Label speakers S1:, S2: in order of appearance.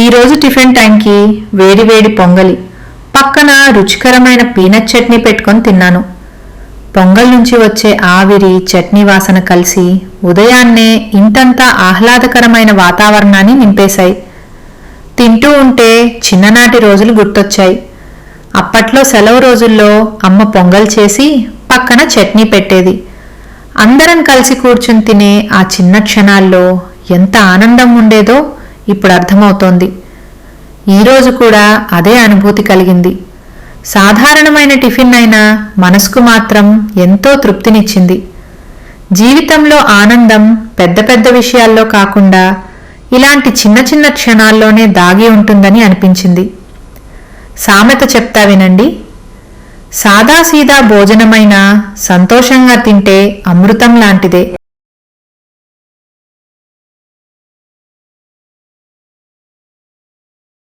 S1: ఈరోజు టిఫిన్ టైంకి వేడి వేడి పొంగలి పక్కన రుచికరమైన పీనట్ చట్నీ పెట్టుకొని తిన్నాను. పొంగల్ నుంచి వచ్చే ఆవిరి చట్నీ వాసన కలిసి ఉదయాన్నే ఇంతంతా ఆహ్లాదకరమైన వాతావరణాన్ని నింపేశాయి. తింటూ ఉంటే చిన్ననాటి రోజులు గుర్తొచ్చాయి. అప్పట్లో సెలవు రోజుల్లో అమ్మ పొంగల్ చేసి పక్కన చట్నీ పెట్టేది. అందరం కలిసి కూర్చుని తినే ఆ చిన్న క్షణాల్లో ఎంత ఆనందం ఉండేదో ఇప్పుడు అర్థమవుతోంది. ఈరోజు కూడా అదే అనుభూతి కలిగింది. సాధారణమైన టిఫిన్ అయినా మనసుకు మాత్రం ఎంతో తృప్తినిచ్చింది. జీవితంలో ఆనందం పెద్ద పెద్ద విషయాల్లో కాకుండా ఇలాంటి చిన్న చిన్న క్షణాల్లోనే దాగి ఉంటుందని అనిపించింది. సామెత చెప్తా వినండి. సాదాసీదా భోజనమైనా సంతోషంగా తింటే అమృతం లాంటిదే.